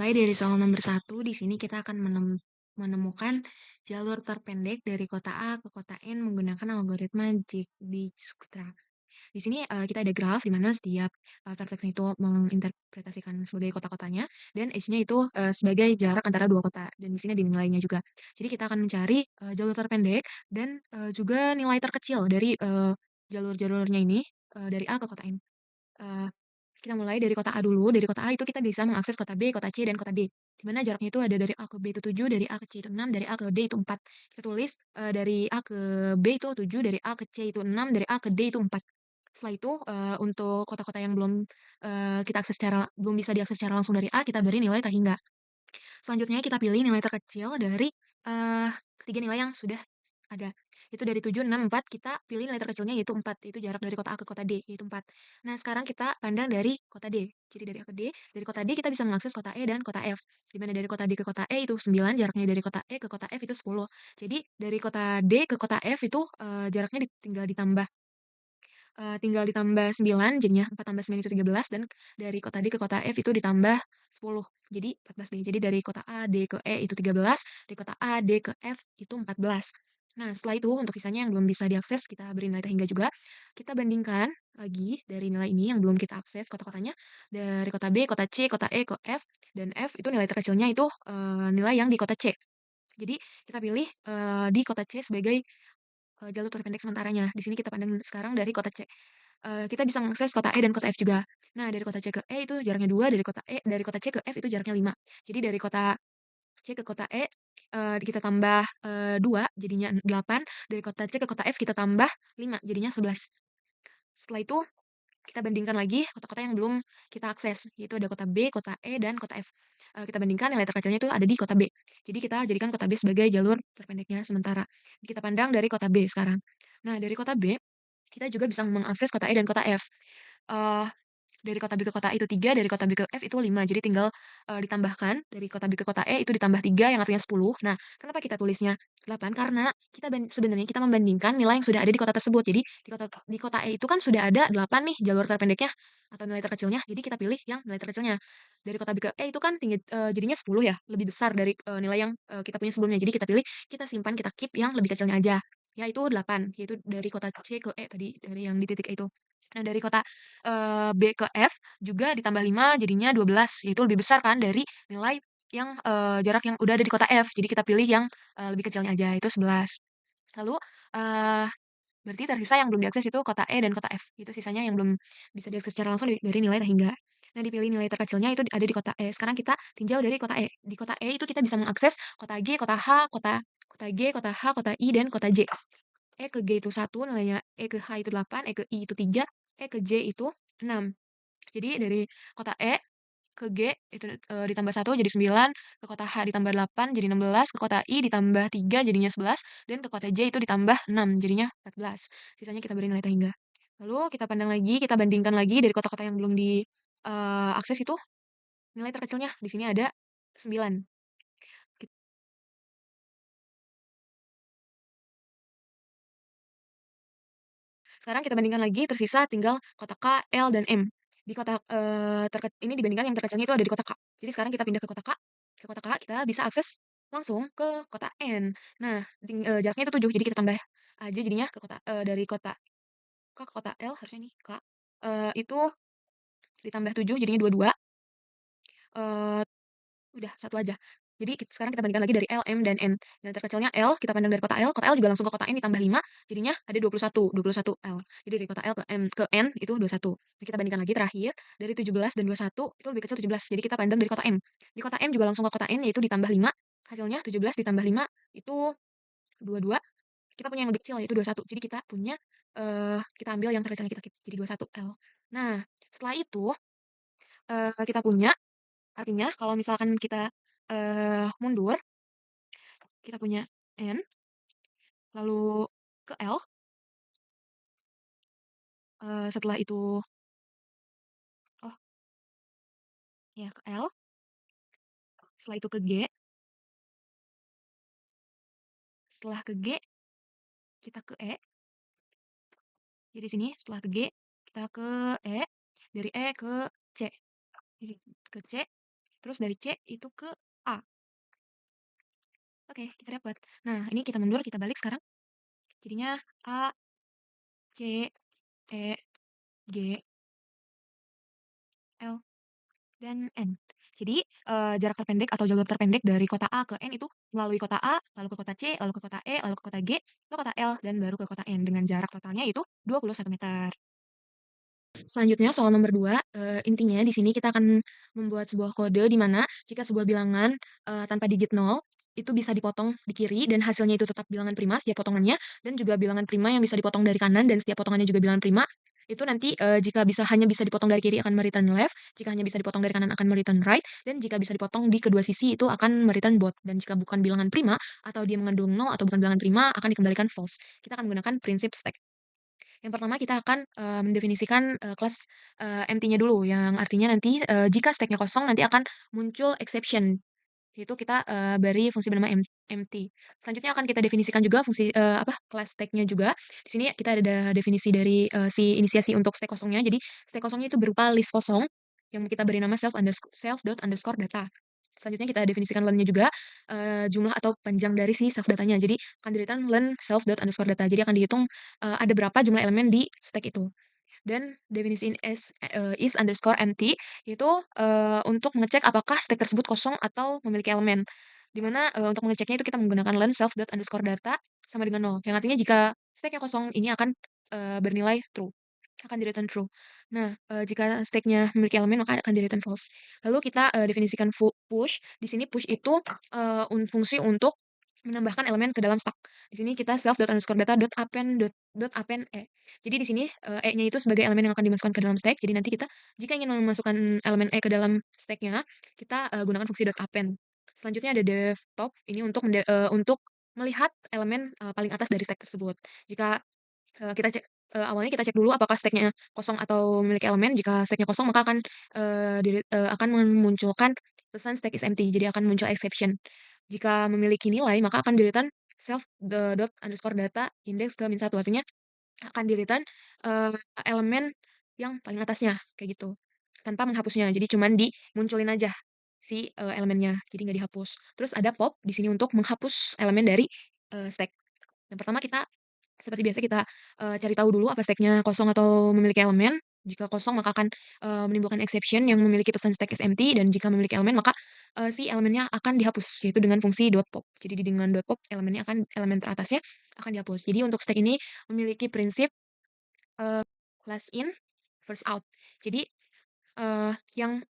Mulai dari soal nomor satu, di sini kita akan menemukan jalur terpendek dari kota A ke kota N menggunakan algoritma Dijkstra. Di sini kita ada graf di mana setiap vertex itu menginterpretasikan sebagai kota-kotanya dan edge-nya itu sebagai jarak antara dua kota dan di sini ada nilainya juga. Jadi kita akan mencari jalur terpendek dan juga nilai terkecil dari jalur-jalurnya ini dari A ke kota N. Eh, kita mulai dari kota A dulu. Dari kota A itu kita bisa mengakses kota B, kota C, dan kota D. Di mana jaraknya itu ada dari A ke B itu 7, dari A ke C itu 6, dari A ke D itu 4. Kita tulis dari A ke B itu 7, dari A ke C itu 6, dari A ke D itu 4. Setelah itu untuk kota-kota yang kita akses belum bisa diakses secara langsung dari A, kita beri nilai tak hingga. Selanjutnya kita pilih nilai terkecil dari ketiga nilai yang sudah ada. Itu dari 7, 6, 4, kita pilih nilai terkecilnya yaitu 4. Itu jarak dari kota A ke kota D, yaitu 4. Nah, sekarang kita pandang dari kota D. Jadi dari A ke D, dari kota D kita bisa mengakses kota E dan kota F. Di mana dari kota D ke kota E itu 9, jaraknya dari kota E ke kota F itu 10. Jadi dari kota D ke kota F itu jaraknya tinggal ditambah 9, jadinya 4 tambah 9 itu 13, dan dari kota D ke kota F itu ditambah 10, jadi 14 D. Jadi dari kota A, D ke E itu 13, dari kota A, D ke F itu 14. Nah, setelah itu untuk sisanya yang belum bisa diakses, kita beri nilai tak hingga juga. Kita bandingkan lagi dari nilai ini yang belum kita akses kota-kotanya, dari kota B, kota C, kota E ke F, dan F itu nilai terkecilnya itu nilai yang di kota C. Jadi kita pilih di kota C sebagai jalur terpendek sementaranya. Di sini kita pandang sekarang dari kota C. Kita bisa mengakses kota E dan kota F juga. Nah, dari kota C ke E itu jaraknya 2, dari kota C ke F itu jaraknya 5. Jadi dari kota C ke kota E, kita tambah 2 jadinya 8, dari kota C ke kota F kita tambah 5 jadinya 11. Setelah itu kita bandingkan lagi kota-kota yang belum kita akses, yaitu ada kota B, kota E, dan kota F. Kita bandingkan nilai terkecilnya itu ada di kota B. Jadi kita jadikan kota B sebagai jalur terpendeknya sementara. Kita pandang dari kota B sekarang. Nah, dari kota B, kita juga bisa mengakses kota E dan kota F. Eee dari kota B ke kota A itu 3, dari kota B ke F itu 5. Jadi tinggal, ditambahkan dari kota B ke kota E itu ditambah 3 yang artinya 10. Nah, kenapa kita tulisnya 8? Karena sebenarnya kita membandingkan nilai yang sudah ada di kota tersebut. Jadi di kota E itu kan sudah ada 8 nih jalur terpendeknya atau nilai terkecilnya, jadi kita pilih yang nilai terkecilnya. Dari kota B ke E itu kan jadinya 10 ya, lebih besar dari, nilai yang, kita punya sebelumnya. Jadi kita simpan, kita keep yang lebih kecilnya aja, yaitu 8, yaitu dari kota C ke E tadi, dari yang di titik E itu. Nah, dari kota B ke F juga ditambah 5 jadinya 12, yaitu lebih besar kan dari nilai yang, jarak yang udah ada di kota F. Jadi kita pilih yang, lebih kecilnya aja, itu 11. Lalu, eee, berarti tersisa yang belum diakses itu kota E dan kota F. Itu sisanya yang belum bisa diakses secara langsung dari nilai tak hingga. Nah, dipilih nilai terkecilnya itu ada di kota E. Sekarang kita tinjau dari kota E. Di kota E itu kita bisa mengakses kota G, kota H, kota kota G, kota H, kota I, dan kota J. E ke G itu 1 nilainya, E ke H itu 8, E ke I itu 3, E ke J itu 6. Jadi dari kota E ke G itu, ditambah 1 jadi 9, ke kota H ditambah 8 jadi 16, ke kota I ditambah 3 jadinya 11, dan ke kota J itu ditambah 6 jadinya 14. Sisanya kita beri nilai tak hingga. Lalu kita pandang lagi, kita bandingkan lagi dari kota-kota yang belum akses itu nilai terkecilnya. Di sini ada 9. Sekarang kita bandingkan lagi, tersisa tinggal kota K, L, dan M. Di kota ini dibandingkan yang terkecilnya itu ada di kota K. Jadi sekarang kita pindah ke kota K. Ke kota K kita bisa akses langsung ke kota N. Nah, jaraknya itu 7, jadi kita tambah aja jadinya dari kota K ke kota L harusnya nih K, itu ditambah 7 jadinya 22, eee udah, satu aja. Jadi sekarang kita bandingkan lagi dari L, M, dan N. Dan terkecilnya L, kita pandang dari kota L juga langsung ke kota N ditambah 5, jadinya ada 21 L. Jadi dari kota L ke N itu 21. Nah, kita bandingkan lagi terakhir, dari 17 dan 21 itu lebih kecil 17. Jadi kita pandang dari kota M. Di kota M juga langsung ke kota N yaitu ditambah 5, hasilnya 17 ditambah 5 itu 22. Kita punya yang lebih kecil yaitu 21. Jadi kita ambil yang terkecilnya kita keep, jadi 21 L. Nah, setelah itu, kita punya artinya kalau misalkan kita, mundur, kita punya N, lalu ke L, setelah itu oh, ya ke L, setelah itu ke G, setelah ke G kita ke E, jadi sini setelah ke G kita ke E, dari E ke C. Jadi ke C terus dari C itu ke A. Oke, kita dapat. Nah, ini kita mundur, kita balik sekarang. Jadinya A, C, E, G, L, dan N. Jadi, jarak terpendek atau jalur terpendek dari kota A ke N itu melalui kota A, lalu ke kota C, lalu ke kota E, lalu ke kota G, lalu kota L, dan baru ke kota N dengan jarak totalnya itu 21 meter. Selanjutnya soal nomor 2, intinya di sini kita akan membuat sebuah kode di mana jika sebuah bilangan, tanpa digit nol, itu bisa dipotong di kiri dan hasilnya itu tetap bilangan prima setiap potongannya, dan juga bilangan prima yang bisa dipotong dari kanan dan setiap potongannya juga bilangan prima, itu nanti, jika hanya bisa dipotong dari kiri akan me-return left, jika hanya bisa dipotong dari kanan akan me-return right, dan jika bisa dipotong di kedua sisi itu akan me-return both, dan jika bukan bilangan prima atau dia mengandung nol atau bukan bilangan prima akan dikembalikan false. Kita akan menggunakan prinsip stack. Yang pertama kita akan, mendefinisikan, kelas, empty-nya dulu, yang artinya nanti, jika stack-nya kosong nanti akan muncul exception, yaitu kita, beri fungsi bernama empty. Selanjutnya akan kita definisikan juga fungsi, kelas stack-nya juga. Di sini kita ada definisi dari, si inisiasi untuk stack kosongnya. Jadi stack kosongnya itu berupa list kosong yang kita beri nama self.data. Selanjutnya kita definisikan len-nya juga, jumlah atau panjang dari si self datanya. Jadi akan di-return len self.data. Jadi akan dihitung, ada berapa jumlah elemen di stack itu. Dan definisi is_empty itu, untuk mengecek apakah stack tersebut kosong atau memiliki elemen. Di mana, untuk mengeceknya itu kita menggunakan len self.data sama dengan nol, yang artinya jika stack-nya kosong ini akan, bernilai true, akan di-return true. Nah, jika stack-nya memiliki elemen maka akan di-return false. Lalu kita, definisikan push, di sini push itu, fungsi untuk menambahkan elemen ke dalam stack. Di sini kita self.data.append E. Jadi di sini, E-nya itu sebagai elemen yang akan dimasukkan ke dalam stack. Jadi nanti kita jika ingin memasukkan elemen E ke dalam stack-nya, kita, gunakan fungsi .append. Selanjutnya ada devtop, ini untuk melihat elemen, paling atas dari stack tersebut. Jika, kita cek awalnya kita cek dulu apakah stack-nya kosong atau memiliki elemen. Jika stack-nya kosong maka akan memunculkan pesan stack is empty, jadi akan muncul exception. Jika memiliki nilai maka akan di-return self_data index ke -1, artinya akan di-return, eee, elemen yang paling atasnya, kayak gitu. Tanpa menghapusnya, jadi cuman dimunculin aja si, elemennya, jadi nggak dihapus. Terus ada pop di sini untuk menghapus elemen dari, stack. Yang pertama kita seperti biasa kita, cari tahu dulu apa stack-nya kosong atau memiliki elemen. Jika kosong maka akan, menimbulkan exception yang memiliki pesan stack is empty, dan jika memiliki elemen maka, si elemennya akan dihapus, yaitu dengan fungsi .pop. Jadi dengan .pop elemen teratasnya akan dihapus. Jadi untuk stack ini memiliki prinsip, last in, first out. Jadi, yang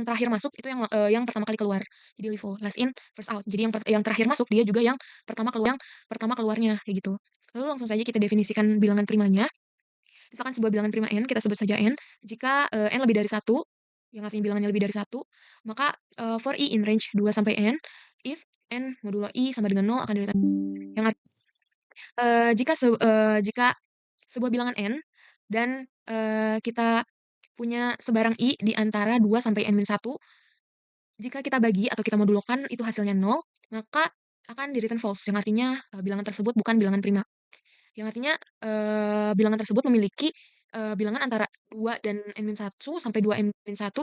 terakhir masuk itu yang pertama kali keluar. Jadi LIFO, last in, first out. Jadi yang terakhir masuk dia juga yang pertama keluarnya, kayak gitu. Lalu langsung saja kita definisikan bilangan primanya. Misalkan sebuah bilangan prima n, kita sebut saja n. Jika, n lebih dari satu, yang artinya bilangannya lebih dari satu, maka, for i in range 2 sampai n, if n modulo i sama dengan 0 akan di-return yang jika sebuah bilangan n dan, kita punya sebarang i di antara 2 sampai n-1, jika kita bagi atau kita modulokan itu hasilnya 0, maka akan di-return false, yang artinya, bilangan tersebut bukan bilangan prima. Yang artinya, bilangan tersebut memiliki, bilangan antara 2 dan n-1 sampai 2n-1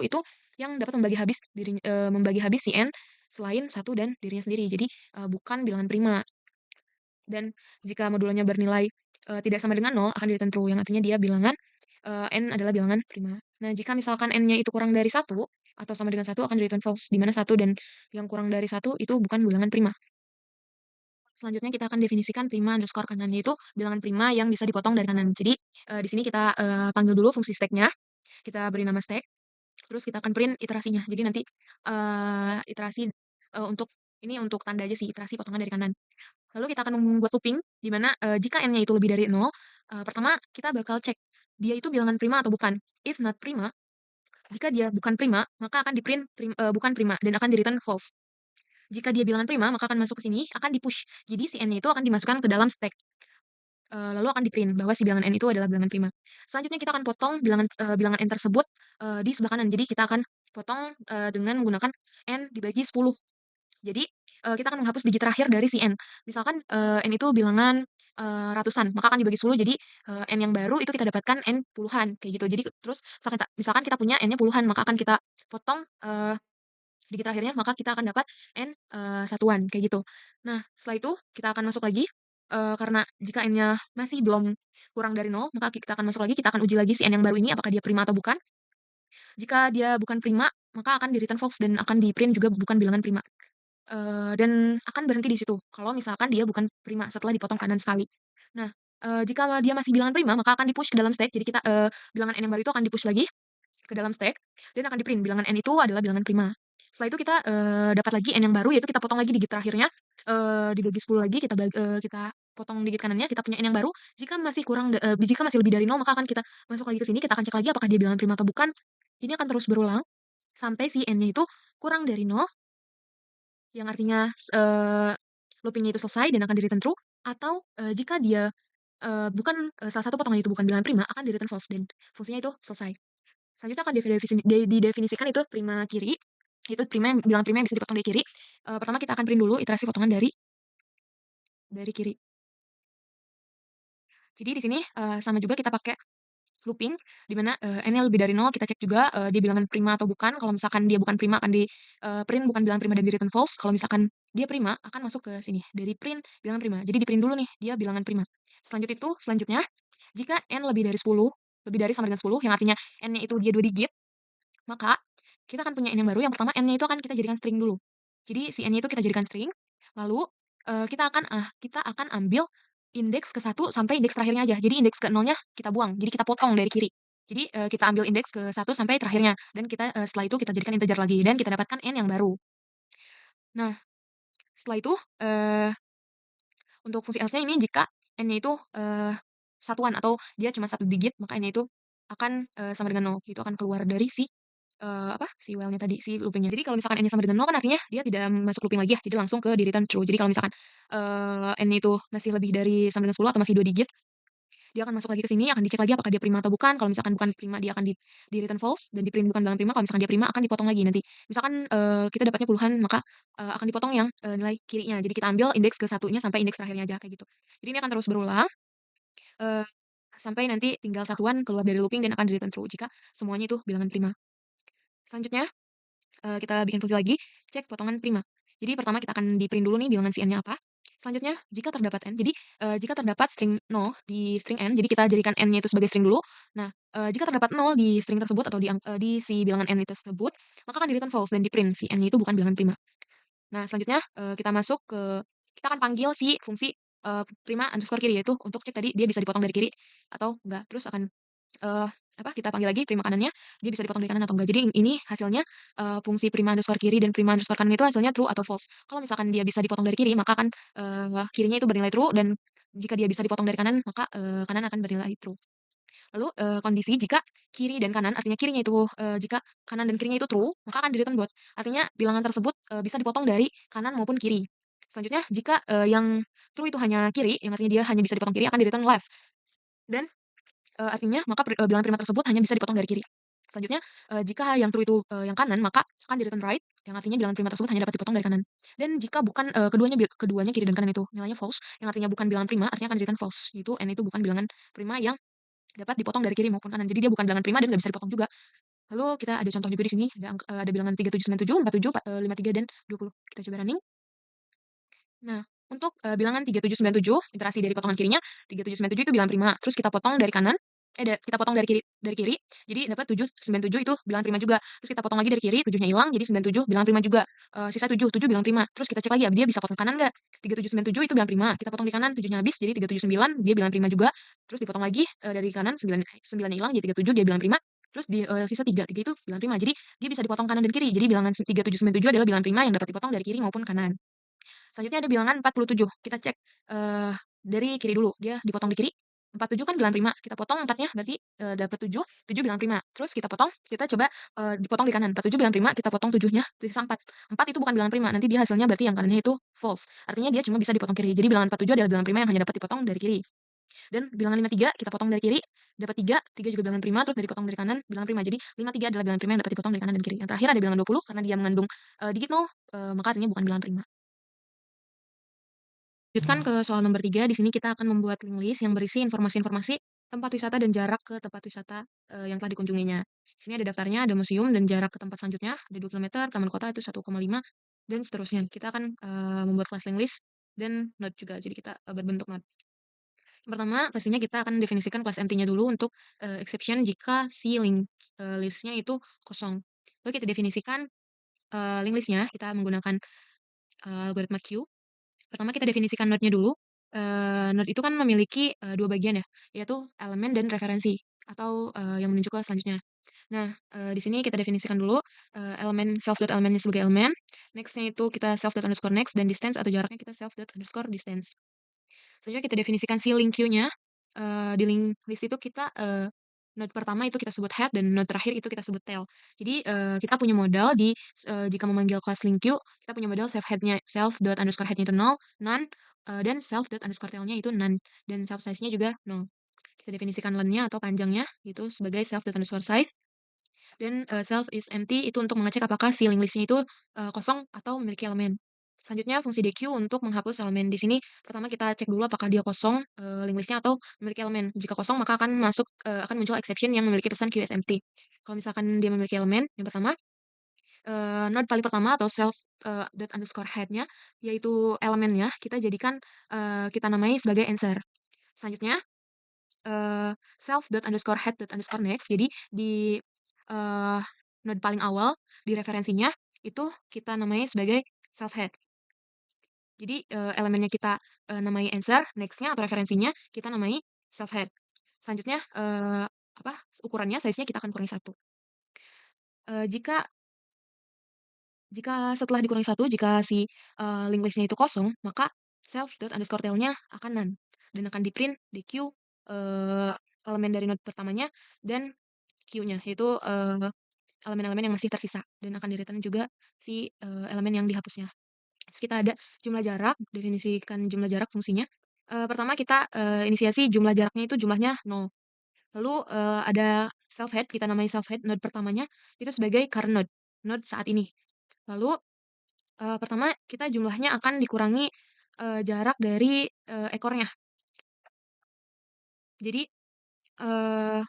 itu yang dapat membagi habis si n selain 1 dan dirinya sendiri. Jadi, bukan bilangan prima. Dan jika modulanya bernilai, tidak sama dengan 0 akan di-return true, yang artinya dia bilangan, n adalah bilangan prima. Nah, jika misalkan n-nya itu kurang dari 1 atau sama dengan 1 akan di-return false, di mana 1 dan yang kurang dari 1 itu bukan bilangan prima. Selanjutnya kita akan definisikan prima underscore kanan, yaitu bilangan prima yang bisa dipotong dari kanan. Jadi, di sini kita, panggil dulu fungsi stack-nya, kita beri nama stack, terus kita akan print iterasinya. Jadi nanti, iterasi, untuk tanda aja sih, iterasi potongan dari kanan. Lalu kita akan membuat looping, di mana, jika n-nya itu lebih dari 0, pertama kita bakal cek, dia itu bilangan prima atau bukan. If not prima, jika dia bukan prima, maka akan di-print bukan prima dan akan di-return false. Jika dia bilangan prima, maka akan masuk ke sini, akan di-push. Jadi si n-nya itu akan dimasukkan ke dalam stack, lalu akan di-print bahwa si bilangan n itu adalah bilangan prima. Selanjutnya kita akan potong bilangan n tersebut, di sebelah kanan. Jadi kita akan potong, dengan menggunakan n dibagi 10. Jadi, kita akan menghapus digit terakhir dari si n. Misalkan, n itu bilangan, ratusan, maka akan dibagi 10 jadi, n yang baru itu kita dapatkan n puluhan, kayak gitu. Jadi terus misalkan kita punya n-nya puluhan, maka akan kita potong, digit terakhirnya, maka kita akan dapat N, satuan, kayak gitu. Nah, setelah itu kita akan masuk lagi, karena jika N-nya masih belum kurang dari nol, maka kita akan masuk lagi, kita akan uji lagi si N yang baru ini apakah dia prima atau bukan. Jika dia bukan prima, maka akan di-return false dan akan di-print juga bukan bilangan prima. Dan akan berhenti di situ, kalau misalkan dia bukan prima setelah dipotong kanan sekali. Nah, jika dia masih bilangan prima, maka akan di-push ke dalam stack, jadi kita, bilangan N yang baru itu akan di-push lagi ke dalam stack dan akan di-print bilangan N itu adalah bilangan prima. Setelah itu kita, dapat lagi N yang baru, yaitu kita potong lagi digit terakhirnya, dibagi 10 lagi, kita potong digit kanannya, kita punya N yang baru. Jika masih kurang jika masih lebih dari nol, maka akan kita masuk lagi ke sini, kita akan cek lagi apakah dia bilangan prima atau bukan. Ini akan terus berulang sampai si N-nya itu kurang dari nol, yang artinya looping-nya itu selesai dan akan di-return true, atau, jika dia, bukan, salah satu potongan itu bukan bilangan prima, akan di-return false dan fungsinya itu selesai. Selanjutnya akan didefinisikan itu prima kiri, itu bilangan prima yang bisa dipotong dari kiri. Pertama kita akan print dulu iterasi potongan dari kiri. Jadi di sini, sama juga kita pakai looping, di mana, N-nya lebih dari nol, kita cek juga, dia bilangan prima atau bukan. Kalau misalkan dia bukan prima akan print bukan bilangan prima dan di-return false. Kalau misalkan dia prima, akan masuk ke sini, dari print bilangan prima. Jadi di-print dulu nih, dia bilangan prima. Selanjutnya, jika N lebih dari 10, lebih dari sama dengan 10, yang artinya N-nya itu dia 2 digit, maka kita akan punya N yang baru, yang pertama N-nya itu akan kita jadikan string dulu. Jadi si N-nya itu kita jadikan string, lalu, kita akan ambil indeks ke satu sampai indeks terakhirnya aja. Jadi indeks ke nolnya kita buang, jadi kita potong dari kiri. Jadi, kita ambil indeks ke satu sampai terakhirnya, dan kita, setelah itu kita jadikan integer lagi, dan kita dapatkan N yang baru. Nah, setelah itu, untuk fungsi else-nya ini jika N-nya itu, satuan atau dia cuma satu digit, maka N-nya itu akan, sama dengan nol. Itu akan keluar dari si, si while-nya tadi, si looping-nya. Jadi kalau misalkan N-nya sama dengan nol kan artinya dia tidak masuk looping lagi ya, jadi langsung ke di-return true. Jadi kalau misalkan, N-nya itu masih lebih dari sama dengan 10 atau masih 2 digit, dia akan masuk lagi ke sini, akan dicek lagi apakah dia prima atau bukan. Kalau misalkan bukan prima, dia akan di-return false dan di-print bukan bilangan prima. Kalau misalkan dia prima, akan dipotong lagi nanti. Misalkan, kita dapatnya puluhan, maka, akan dipotong yang, nilai kirinya. Jadi kita ambil indeks ke satunya sampai indeks terakhirnya aja, kayak gitu. Jadi ini akan terus berulang, eee, sampai nanti tinggal satuan keluar dari looping dan akan di-return true jika semuanya itu bilangan prima. Selanjutnya, kita bikin fungsi lagi, cek potongan prima. Jadi pertama kita akan di-print dulu nih bilangan si N-nya apa. Selanjutnya, jika terdapat N, jadi, jika terdapat string 0 di string N, jadi kita jadikan N-nya itu sebagai string dulu. Nah, jika terdapat 0 di string tersebut atau di si bilangan N itu tersebut, maka akan di-return false dan di-print si N-nya itu bukan bilangan prima. Nah, selanjutnya, kita akan panggil si fungsi, prima underscore kiri, yaitu untuk cek tadi dia bisa dipotong dari kiri atau enggak. Terus akan, kita panggil lagi prima kanannya, dia bisa dipotong dari kanan atau enggak. Jadi ini hasilnya, fungsi prima underscore kiri dan prima underscore kanan itu hasilnya true atau false. Kalau misalkan dia bisa dipotong dari kiri, maka akan, kirinya itu bernilai true, dan jika dia bisa dipotong dari kanan, maka, kanan akan bernilai true. Lalu, kondisi jika kiri dan kanan, artinya jika kanan dan kirinya itu true, maka akan di-return both. Artinya bilangan tersebut, bisa dipotong dari kanan maupun kiri. Selanjutnya jika, yang true itu hanya kiri, yang artinya dia hanya bisa dipotong kiri, akan di-return left. Dan, artinya maka bilangan prima tersebut hanya bisa dipotong dari kiri. Selanjutnya, jika yang true itu, yang kanan, maka akan di-return right, yang artinya bilangan prima tersebut hanya dapat dipotong dari kanan. Dan jika bukan, keduanya kiri dan kanan itu nilainya false, yang artinya bukan bilangan prima, artinya akan di-return false, yaitu N itu bukan bilangan prima yang dapat dipotong dari kiri maupun kanan. Jadi dia bukan bilangan prima dan nggak bisa dipotong juga. Lalu kita ada contoh juga di sini, ada bilangan 3797, 47, 53, dan 20. Kita coba running. Nah, untuk, bilangan 3797, iterasi dari potongan kirinya, 3797 itu bilangan prima, terus kita potong dari kanan, kita potong dari kiri, jadi dapat 797 itu bilangan prima juga. Terus kita potong lagi dari kiri, 7-nya hilang, jadi 97 bilangan prima juga. Sisa 7 bilangan prima. Terus kita cek lagi, dia bisa potong kanan nggak? 3797 itu bilangan prima, kita potong di kanan, 7-nya habis, jadi 379 dia bilangan prima juga. Terus dipotong lagi, dari kanan, 9-nya hilang, jadi 37 dia bilangan prima. Terus sisa 3 itu bilangan prima. Jadi dia bisa dipotong kanan dan kiri. Jadi bilangan 3797 adalah bilangan prima yang dapat dipotong dari kiri maupun kanan. Selanjutnya ada bilangan 47, kita cek, dari kiri dulu, dia dipotong di kiri, 47 kan bilangan prima, kita potong 4-nya berarti, dapat 7, 7 bilangan prima. Terus kita coba, dipotong di kanan, 47 bilangan prima, kita potong 7-nya, sisa 4. 4 itu bukan bilangan prima, nanti dia hasilnya berarti yang kanannya itu false, artinya dia cuma bisa dipotong kiri. Jadi bilangan 47 adalah bilangan prima yang hanya dapat dipotong dari kiri. Dan bilangan 53 kita potong dari kiri, dapat 3, 3 juga bilangan prima, terus dari potong dari kanan bilangan prima. Jadi 53 adalah bilangan prima yang dapat dipotong dari kanan dan kiri. Yang terakhir ada bilangan 20 karena dia mengandung, digit nol, maka artinya bukan bilangan prima. Lanjutkan ke soal nomor 3, di sini kita akan membuat link list yang berisi informasi-informasi tempat wisata dan jarak ke tempat wisata, yang telah dikunjunginya. Di sini ada daftarnya, ada museum dan jarak ke tempat selanjutnya, ada 2 kilometer, taman kota itu 1,5 dan seterusnya. Kita akan, membuat kelas list dan note juga, jadi kita, berbentuk note. Yang pertama, pastinya kita akan definisikan kelas empty-nya dulu untuk, exception jika si list-nya itu kosong. Lalu kita definisikan, link list-nya, kita menggunakan, algoritma Q. Pertama kita definisikan node-nya dulu. Node itu kan memiliki, 2 bagian ya, yaitu elemen dan referensi atau, yang menuju ke selanjutnya. Nah, di sini kita definisikan dulu, elemen self.elemennya sebagai elemen, next-nya itu kita self._next dan distance atau jaraknya kita self._distance. Selanjutnya kita definisikan si link queue-nya, di link list itu kita, node pertama itu kita sebut head dan node terakhir itu kita sebut tail. Jadi, kita punya modal jika memanggil kelas link queue, kita punya modal self._head-nya itu nol, none, dan self._tail-nya itu none, dan self size-nya juga nol. Kita definisikan len-nya atau panjangnya itu sebagai self._size dan, self is empty itu untuk mengecek apakah si link list-nya itu, kosong atau memiliki elemen. Selanjutnya fungsi dequeue untuk menghapus elemen. Di sini pertama kita cek dulu apakah dia kosong, link list-nya atau memiliki elemen. Jika kosong maka akan muncul exception yang memiliki pesan queue is empty. Kalau misalkan dia memiliki elemen, yang pertama, node paling pertama atau self, head-nya yaitu elemennya kita jadikan, kita namai sebagai answer. Selanjutnya, self._head._next. Jadi di, eee, node paling awal, di referensinya, itu kita namai sebagai self head. Jadi, elemennya kita, namai answer, next-nya atau referensinya kita namai self head. Selanjutnya, apa, ukurannya, size-nya kita akan kurangi 1. Jika jika setelah dikurangi 1, jika si, link list-nya itu kosong, maka self._tail-nya akan none dan akan di-print di queue, elemen dari node pertamanya dan queue-nya, yaitu, elemen-elemen yang masih tersisa dan akan di-return juga si, elemen yang dihapusnya. Terus kita ada jumlah jarak, definisikan jumlah jarak fungsinya. Pertama kita, inisiasi jumlah jaraknya itu jumlahnya 0. Lalu, ada self head, kita namai self head node pertamanya itu sebagai current node, node saat ini. Lalu, pertama kita jumlahnya akan dikurangi, jarak dari, ekornya. Jadi, eee,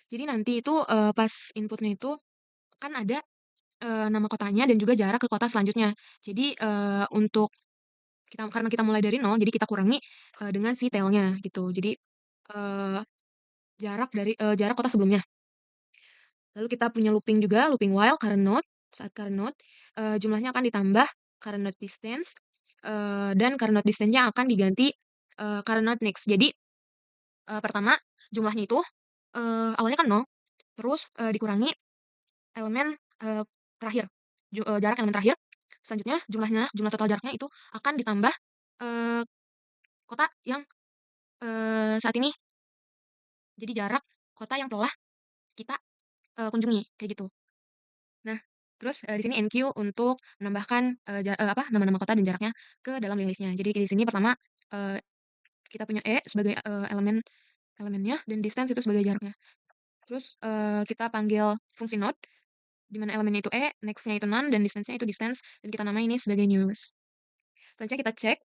jadi nanti itu, pas input-nya itu kan ada, nama kotanya dan juga jarak ke kota selanjutnya. Jadi, karena kita mulai dari nol, jadi kita kurangi, dengan si tail-nya gitu. Jadi, eee, jarak kota sebelumnya. Lalu kita punya looping juga, looping while current node, saat current node, jumlahnya akan ditambah current node distance, dan current node distance-nya akan diganti, current node next. Jadi, pertama jumlahnya itu, awalnya kan nol, terus, dikurangi elemen, terakhir, jarak elemen terakhir, selanjutnya jumlah total jaraknya itu akan ditambah, eee, kota yang, saat ini, jadi jarak kota yang telah kita, kunjungi, kayak gitu. Nah, terus, di sini enqueue untuk menambahkan, apa, nama-nama kota dan jaraknya ke dalam link list-nya. Jadi di sini pertama, eee, kita punya E sebagai, elemennya dan distance itu sebagai jaraknya. Terus, kita panggil fungsi node, di mana elemennya itu E, next-nya itu none, dan distance-nya itu distance, dan kita namai ini sebagai newest. Selanjutnya kita cek,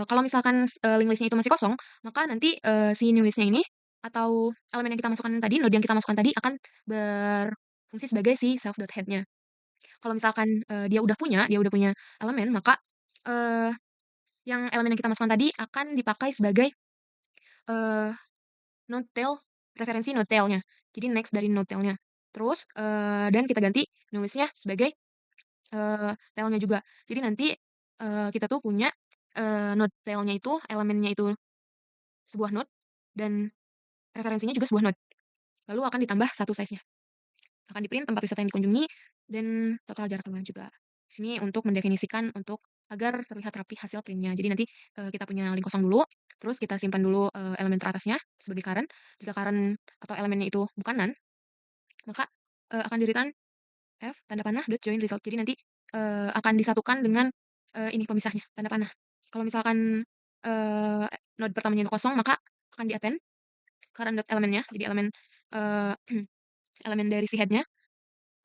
kalau misalkan link list-nya itu masih kosong, maka nanti, si newest-nya ini atau elemen yang kita masukkan tadi, node yang kita masukkan tadi akan berfungsi sebagai si self.head-nya. Kalau misalkan, dia udah punya elemen, maka, eee, yang elemen yang kita masukkan tadi akan dipakai sebagai, eee, node tail, referensi node tail-nya. Jadi next dari node tail-nya. Terus, dan kita ganti newest-nya sebagai, tail-nya juga. Jadi nanti, kita tuh punya, node tail-nya itu, elemennya itu sebuah node dan referensinya juga sebuah node. Lalu akan ditambah satu size-nya. Akan di-print tempat wisata yang dikunjungi dan total jarak tempuhnya juga. Di sini untuk mendefinisikan agar terlihat rapi hasil print-nya. Jadi nanti, kita punya link kosong dulu, terus kita simpan dulu, elemen teratasnya sebagai current. Jika current atau elemennya itu bukan none, maka, akan di-return F tanda panah dot join result. Jadi nanti, akan disatukan dengan, ini pemisahnya, tanda panah. Kalau misalkan, eee, node pertamanya itu kosong, maka akan di-append current dot elemennya. Jadi eee, elemen dari si head-nya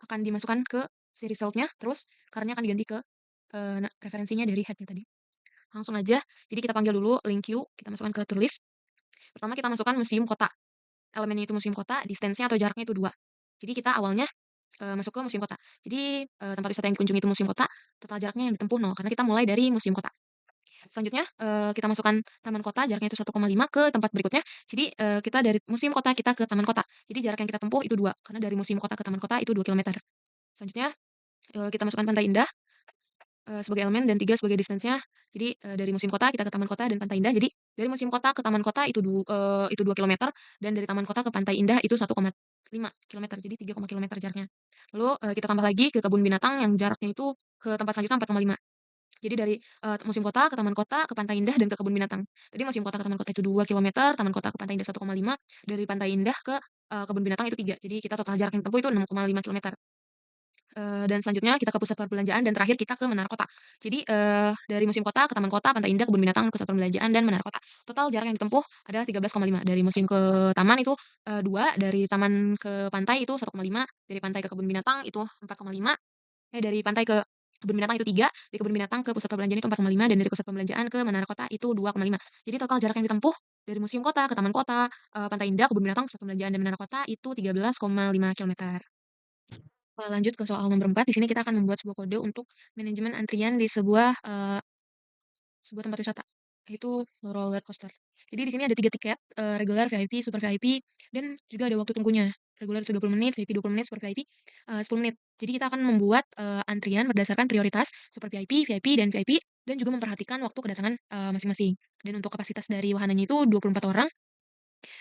akan dimasukkan ke si result-nya, terus current-nya akan diganti ke, referensinya dari head-nya tadi. Langsung aja, jadi kita panggil dulu link queue, kita masukkan ke to list. Pertama kita masukkan museum kota. elemennya itu museum kota, distance-nya atau jaraknya itu 2. Jadi kita awalnya, masuk ke museum kota. Jadi, tempat wisata yang dikunjungi itu museum kota, total jaraknya yang ditempuh 0, karena kita mulai dari museum kota. Selanjutnya, kita masukkan taman kota, jaraknya itu 1,5 ke tempat berikutnya. Jadi, kita dari museum kota kita ke taman kota. Jadi jarak yang kita tempuh itu 2, karena dari museum kota ke taman kota itu 2 kilometer. Selanjutnya, kita masukkan Pantai Indah, sebagai elemen dan 3 sebagai distance-nya. Jadi, dari museum kota kita ke taman kota dan Pantai Indah. Jadi, dari museum kota ke taman kota itu 2 kilometer, dan dari taman kota ke Pantai Indah itu 1,5 kilometer, jadi 3 kilometer jaraknya. Lalu, kita tambah lagi ke kebun binatang yang jaraknya itu ke tempat selanjutnya 4,5. Jadi dari, museum kota, ke taman kota, ke Pantai Indah, dan ke kebun binatang. Tadi museum kota ke taman kota itu 2 kilometer, taman kota ke Pantai Indah 1,5, dari Pantai Indah ke, kebun binatang itu 3. Jadi kita total jarak yang ditempuh itu 6,5 kilometer. Dan selanjutnya kita ke pusat perbelanjaan dan terakhir kita ke Menara Kota. Jadi, dari museum kota ke taman kota, Pantai Indah, kebun binatang, pusat perbelanjaan, dan Menara Kota. Total jarak yang ditempuh adalah 13,5. Dari museum ke taman itu, 2, dari taman ke pantai itu 1,5, dari pantai ke kebun binatang itu 4,5, dari pantai ke kebun binatang itu 3, dari kebun binatang ke pusat perbelanjaan itu 4,5, dan dari pusat perbelanjaan ke Menara Kota itu 2,5. Jadi total jarak yang ditempuh dari museum kota ke taman kota, Pantai Indah, kebun binatang, pusat perbelanjaan, dan Menara Kota itu 13,5 kilometer. Lanjut ke soal nomor 4, di sini kita akan membuat sebuah kode untuk manajemen antrian di sebuah tempat wisata, yaitu roller coaster. Jadi di sini ada 3 tiket, regular, VIP, super VIP, dan juga ada waktu tunggunya. Regular 30 menit, VIP 20 menit, super VIP, 10 menit. Jadi kita akan membuat, antrian berdasarkan prioritas super VIP, VIP, dan VIP, dan juga memperhatikan waktu kedatangan, masing-masing. Dan untuk kapasitas dari wahananya itu 24 orang,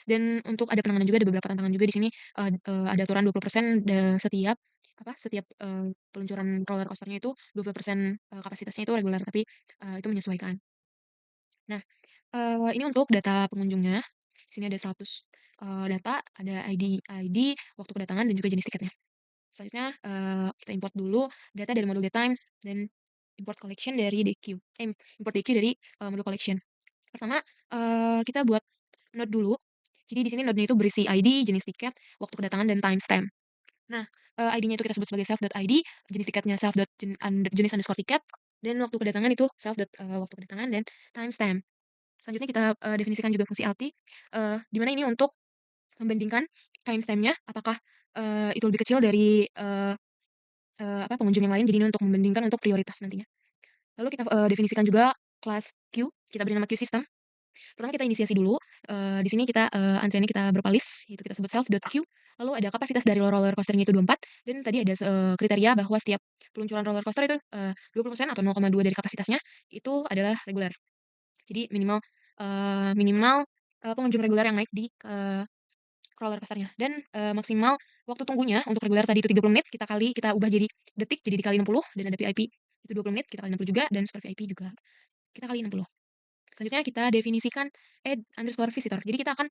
dan untuk ada penanganan juga, ada beberapa tantangan juga di sini, ada aturan 20% setiap, peluncuran roller coaster-nya itu 20%, kapasitasnya itu reguler, tapi, itu menyesuaikan. Nah, ini untuk data pengunjungnya, di sini ada 100, data, ada ID, waktu kedatangan, dan juga jenis tiketnya. Selanjutnya, kita import dulu data dari modul datetime dan import collection dari DQ, import DQ dari, modul collection. Pertama, kita buat node dulu. Jadi di sini node-nya itu berisi ID, jenis tiket, waktu kedatangan, dan timestamp. Nah, ID-nya itu kita sebut sebagai self.id, jenis tiketnya jenis underscore tiket, dan waktu kedatangan itu waktu kedatangan dan timestamp. Selanjutnya kita, definisikan juga fungsi LT, di mana ini untuk membandingkan timestamp-nya apakah, itu lebih kecil dari, pengunjung yang lain. Jadi ini untuk membandingkan untuk prioritas nantinya. Lalu kita, definisikan juga kelas queue, kita beri nama queue system. Pertama kita inisiasi dulu, di sini kita, antriannya kita berapa list, itu kita sebut self.queue. Lalu ada kapasitas dari roller coaster-nya itu 24, dan tadi ada kriteria bahwa setiap peluncuran roller coaster itu, 20% atau 0,2 dari kapasitasnya itu adalah reguler. Jadi minimal, pengunjung reguler yang naik di, roller coaster-nya, dan, maksimal waktu tunggunya untuk reguler tadi itu 30 menit, kita ubah jadi detik, jadi dikali 60, dan ada VIP itu 20 menit, kita kali 60 juga, dan super VIP juga kita kali 60. Selanjutnya kita definisikan add underscore visitor. Jadi kita akan,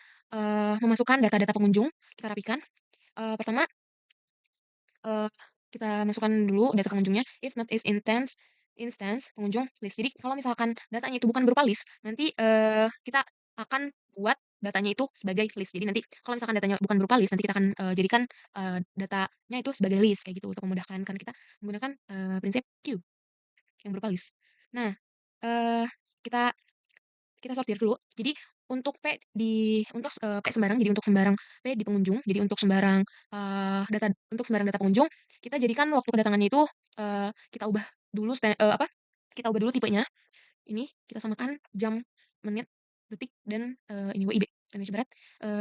memasukkan data-data pengunjung, kita rapikan. Pertama, eee, kita masukkan dulu data pengunjungnya, if not is instance pengunjung list. Jadi kalau misalkan datanya itu bukan berupa list, nanti, kita akan buat datanya itu sebagai list. Jadi nanti kalau misalkan datanya bukan berupa list, nanti kita akan, jadikan, datanya itu sebagai list, kayak gitu, untuk memudahkan, karena kita menggunakan, prinsip queue yang berupa list. Nah, eee, kita kita sortir dulu. Jadi P sembarang, jadi untuk sembarang P di pengunjung, jadi untuk sembarang data pengunjung, kita jadikan waktu kedatangannya itu, kita ubah dulu kita ubah dulu tipenya, ini kita samakan jam, menit, detik, dan, ini WIB, Indonesia Barat,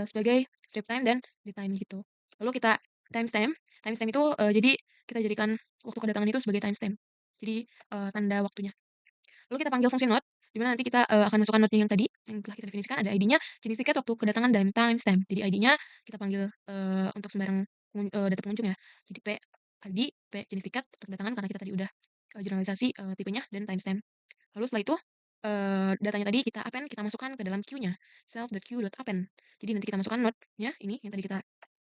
sebagai strip time dan daytime gitu. Lalu kita timestamp, timestamp itu, jadi kita jadikan waktu kedatangan itu sebagai timestamp. Jadi, tanda waktunya. Lalu kita panggil fungsi node, di mana nanti kita, akan masukkan node-nya yang tadi, yang telah kita definisikan, ada ID-nya, jenis tiket, waktu kedatangan, dan timestamp. Jadi ID-nya kita panggil, untuk sembarang data pengunjung ya. Jadi ID, P jenis tiket, waktu kedatangan, karena kita tadi udah, generalisasi, tipenya, dan timestamp. Lalu setelah itu, datanya tadi kita append, kita masukkan ke dalam queue-nya, self.queue.append. Jadi nanti kita masukkan node-nya, ini yang tadi kita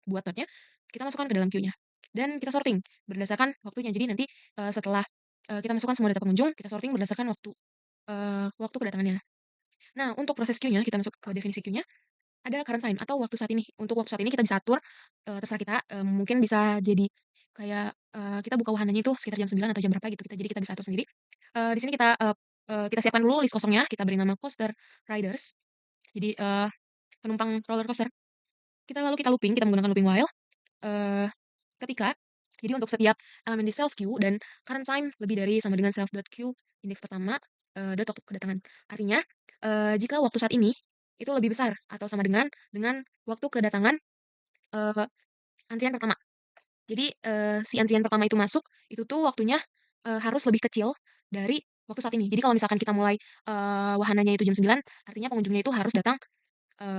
buat node-nya, kita masukkan ke dalam queue-nya. Dan kita sorting berdasarkan waktunya. Jadi nanti, setelah, kita masukkan semua data pengunjung, kita sorting berdasarkan waktu kedatangannya. Nah, untuk proses queue-nya, kita masuk ke definisi queue-nya, ada current time atau waktu saat ini. Untuk waktu saat ini kita bisa atur, terserah kita, mungkin bisa jadi kayak, kita buka wahananya itu sekitar jam 9 atau jam berapa gitu, jadi kita bisa atur sendiri. Di sini kita siapkan dulu list kosongnya, kita beri nama coaster riders, jadi, penumpang roller coaster. kita looping, kita menggunakan looping while, eee, ketika jadi untuk setiap elemen di self queue dan current time lebih dari sama dengan self dot queue indeks pertama, dot waktu kedatangan. Artinya, jika waktu saat ini itu lebih besar atau sama dengan waktu kedatangan, eee, antrian pertama. Jadi, si antrian pertama itu masuk, itu tuh waktunya, harus lebih kecil dari waktu saat ini. Jadi kalau misalkan kita mulai, wahananya itu jam 9, artinya pengunjungnya itu harus datang,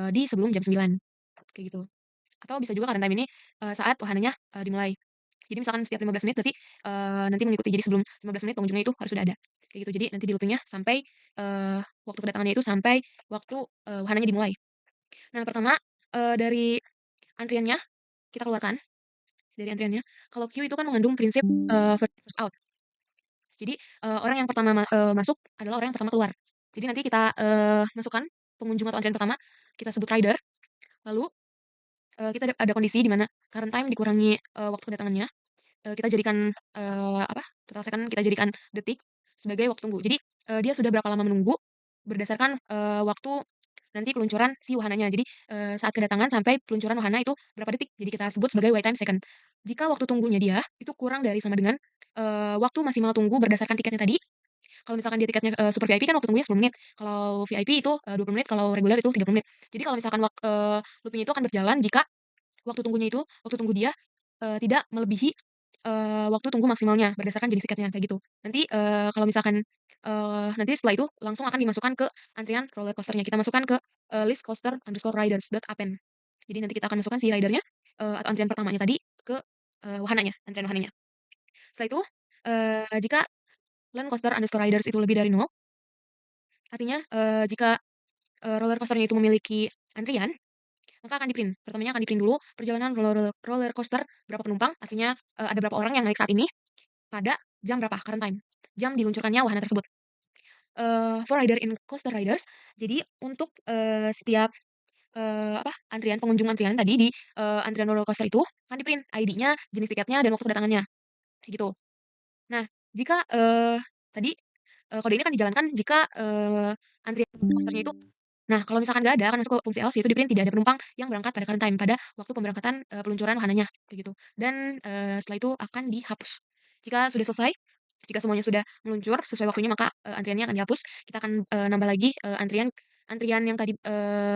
di sebelum jam 9, kayak gitu. Atau bisa juga current time ini, saat wahananya, dimulai. Jadi misalkan setiap 15 menit berarti, nanti mengikuti. Jadi sebelum 15 menit pengunjungnya itu harus sudah ada, kayak gitu. Jadi nanti di-looping-nya sampai, waktu kedatangannya itu sampai waktu, wahananya dimulai. Nah pertama, dari antriannya kita keluarkan, dari antriannya. Kalau queue itu kan mengandung prinsip, first in first out. Jadi, orang yang pertama masuk adalah orang yang pertama keluar. Jadi nanti kita, masukkan pengunjung atau antrian pertama, kita sebut rider, lalu, kita ada kondisi di mana current time dikurangi, waktu kedatangannya. Kita jadikan, apa, total second kita jadikan detik sebagai waktu tunggu. Jadi, dia sudah berapa lama menunggu berdasarkan, waktu nanti peluncuran si wahananya. Jadi, saat kedatangan sampai peluncuran wahana itu berapa detik, jadi kita sebut sebagai wait time second. Jika waktu tunggunya dia itu kurang dari sama dengan, waktu maksimal tunggu berdasarkan tiketnya tadi, kalau misalkan dia tiketnya, super VIP kan waktu tunggunya 10 menit, kalau VIP itu, 20 menit, kalau reguler itu 30 menit. Jadi kalau misalkan looping itu akan berjalan jika waktu tunggu dia, tidak melebihi, waktu tunggu maksimalnya berdasarkan jenis tiketnya, kayak gitu. Nanti, kalau misalkan, nanti setelah itu langsung akan dimasukkan ke antrian roller coaster-nya. Kita masukkan ke, list coaster_riders.append. Jadi nanti kita akan masukkan si rider-nya, atau antrian pertamanya tadi ke, wahananya, antrian wahananya. Setelah itu, jika land_coaster_riders itu lebih dari 0, artinya, jika, roller coaster-nya itu memiliki antrian, maka akan di-print. Pertamanya akan di-print dulu perjalanan roller roller coaster berapa penumpang, artinya, ada berapa orang yang naik saat ini, pada jam berapa, current time, jam diluncurkannya wahana tersebut. For rider in coaster riders, jadi untuk, setiap, apa, pengunjung antrian tadi di, antrian roller coaster itu akan di-print ID-nya, jenis tiketnya, dan waktu kedatangannya, kayak gitu. Nah, jika, tadi, kode ini kan dijalankan jika, antrian coaster-nya itu. Nah, kalau misalkan nggak ada, akan masuk ke fungsi else, yaitu di-print tidak ada penumpang yang berangkat pada current time, pada waktu pemberangkatan, peluncuran wahananya, kayak gitu. Dan, setelah itu akan dihapus. Jika sudah selesai, jika semuanya sudah meluncur sesuai waktunya, maka, antriannya akan dihapus. Kita akan, nambah lagi, antrian antrian yang tadi,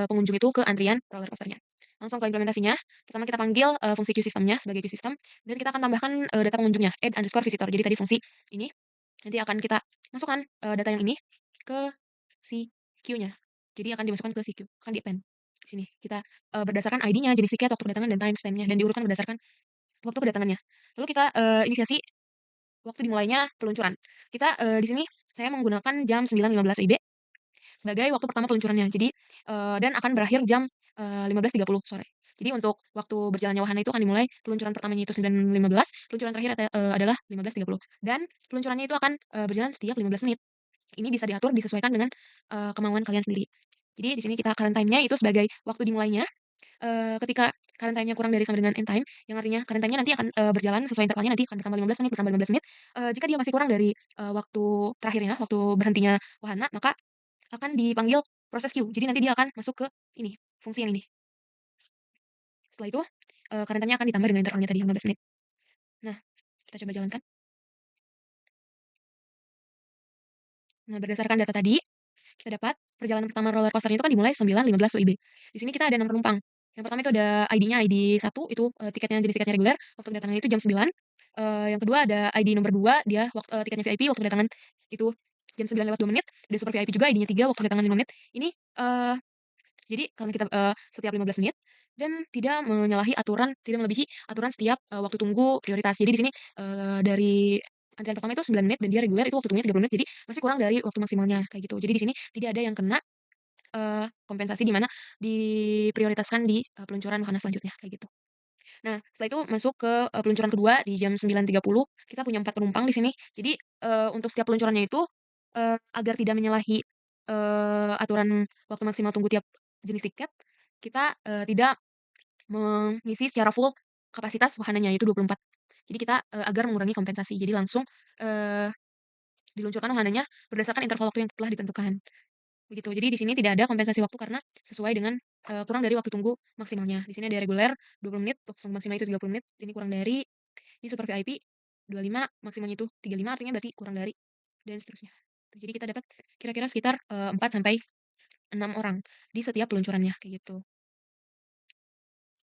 pengunjung itu ke antrian roller coaster-nya. Langsung ke implementasinya, pertama kita panggil, fungsi queue system-nya sebagai queue system, dan kita akan tambahkan, data pengunjungnya, add_visitor. Jadi tadi fungsi ini, nanti akan kita masukkan, data yang ini ke si queue-nya. Jadi akan dimasukkan ke si queue, akan di-append. Di sini kita, berdasarkan ID-nya, jenis tiket, waktu kedatangan, dan timestamp-nya, dan diurutkan berdasarkan waktu kedatangannya. Lalu kita, inisiasi waktu dimulainya peluncuran. Kita, di sini saya menggunakan jam 9.15 WIB sebagai waktu pertama peluncurannya. Jadi, dan akan berakhir jam, 15.30 sore. Jadi untuk waktu berjalannya wahana itu akan dimulai peluncuran pertamanya itu 9.15, peluncuran terakhir adalah 15.30, dan peluncurannya itu akan, berjalan setiap 15 menit. Ini bisa diatur, disesuaikan dengan, kemauan kalian sendiri. Jadi di sini kita current time-nya itu sebagai waktu dimulainya, ketika current time-nya kurang dari sama dengan end time, yang artinya current time-nya nanti akan, berjalan sesuai intervalnya, nanti akan bertambah 15 menit, bertambah 15 menit. Jika dia masih kurang dari, waktu terakhirnya, waktu berhentinya wahana, maka akan dipanggil proses queue. Jadi nanti dia akan masuk ke ini, fungsi yang ini. Setelah itu, current time-nya akan ditambah dengan intervalnya tadi 15 menit. Nah, kita coba jalankan. Nah, berdasarkan data tadi, kita dapat perjalanan pertama roller coaster itu kan dimulai 9.15 WIB. Di sini kita ada 6 penumpang. Yang pertama itu ada ID-nya, ID 1 itu, tiketnya jenis tiketnya reguler, waktu kedatangan itu jam 9. Yang kedua ada ID nomor 2, dia tiketnya VIP, waktu kedatangan itu jam 9 lewat 2 menit. Ada super VIP juga, ID-nya 3, waktu kedatangan 5 menit. Ini, jadi karena kita, setiap 15 menit dan tidak menyalahi aturan, tidak melebihi aturan setiap, waktu tunggu prioritas. Jadi di sini, dari antrian pertama itu 9 menit dan dia reguler itu waktu tunggunya 30 menit, jadi masih kurang dari waktu maksimalnya, kayak gitu. Jadi di sini tidak ada yang kena, kompensasi di mana diprioritaskan di, peluncuran wahana selanjutnya, kayak gitu. Nah, setelah itu masuk ke, peluncuran kedua di jam 9.30, kita punya 4 penumpang di sini. Jadi, untuk setiap peluncurannya itu, agar tidak menyalahi, aturan waktu maksimal tunggu tiap jenis tiket, kita, tidak mengisi secara full kapasitas wahananya, yaitu 24. Jadi kita, agar mengurangi kompensasi. Jadi langsung, eee, diluncurkan wahananya berdasarkan interval waktu yang telah ditentukan. begitu. Jadi di sini tidak ada kompensasi waktu karena sesuai dengan, kurang dari waktu tunggu maksimalnya. Di sini ada reguler 20 menit, waktu tunggu maksimal itu 30 menit, ini kurang dari, ini super VIP 25, maksimalnya itu 35, artinya berarti kurang dari, dan seterusnya. Jadi kita dapat kira-kira sekitar, 4 sampai 6 orang di setiap peluncurannya, kayak gitu.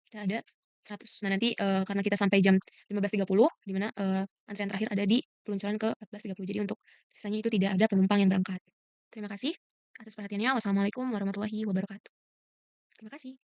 Kita ada 100. Nah nanti, karena kita sampai jam 15.30 di mana, antrian terakhir ada di peluncuran ke 14.30. Jadi untuk sisanya itu tidak ada penumpang yang berangkat. Terima kasih atas perhatiannya. Wassalamualaikum warahmatullahi wabarakatuh. Terima kasih.